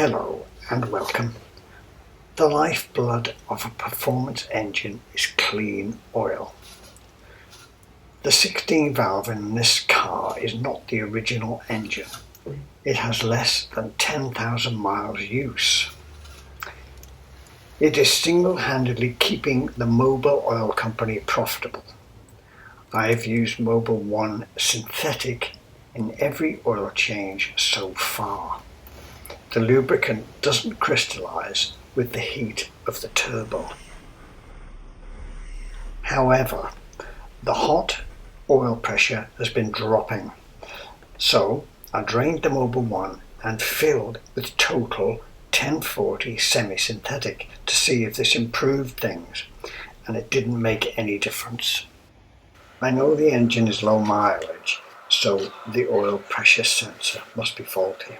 Hello and welcome. The lifeblood of a performance engine is clean oil. The 16 valve in this car is not the original engine. It has less than 10,000 miles use. It is single-handedly keeping the Mobil Oil Company profitable. I have used Mobil 1 synthetic in every oil change so far. The lubricant doesn't crystallize with the heat of the turbo. However, the hot oil pressure has been dropping, so I drained the Mobil 1 and filled with total 1040 semi-synthetic to see if this improved things, and it didn't make any difference. I know the engine is low mileage, so the oil pressure sensor must be faulty.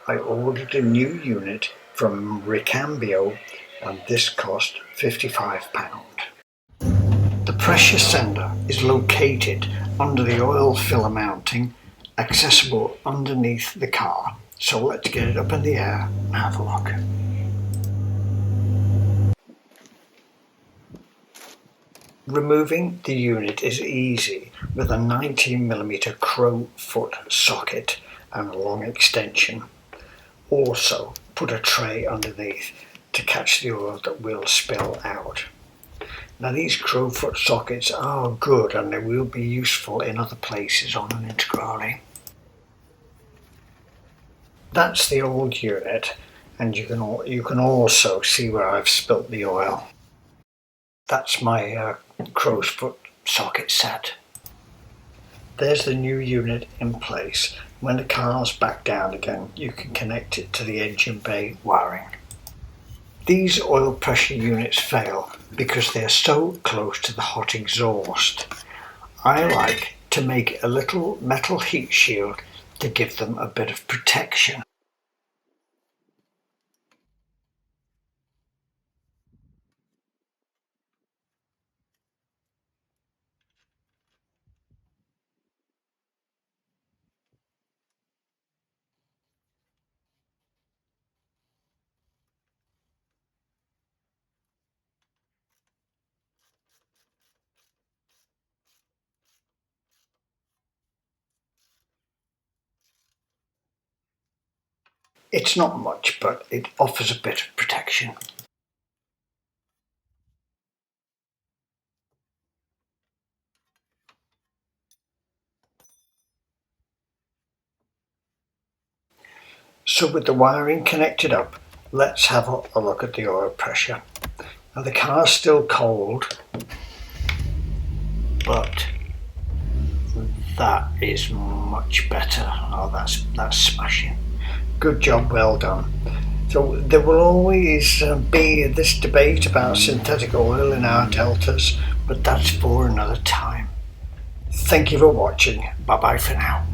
I ordered a new unit from Ricambio and this cost £55. The pressure sender is located under the oil filler mounting, accessible underneath the car. So let's get it up in the air and have a look. Removing the unit is easy with a 19mm crowfoot socket and a long extension. Also, put a tray underneath to catch the oil that will spill out. Now these crowfoot sockets are good and they will be useful in other places on an Integrale. That's the old unit, and you can also see where I've spilt the oil. That's my crowfoot socket set. There's the new unit in place. When the car's back down again, you can connect it to the engine bay wiring. These oil pressure units fail because they're so close to the hot exhaust. I like to make a little metal heat shield to give them a bit of protection. It's not much, but it offers a bit of protection. So with the wiring connected up, let's have a look at the oil pressure. Now the car's still cold, but that is much better. Oh, that's smashing. Good job, well done. So there will always be this debate about synthetic oil in our deltas, but that's for another time. Thank you for watching. Bye bye for now.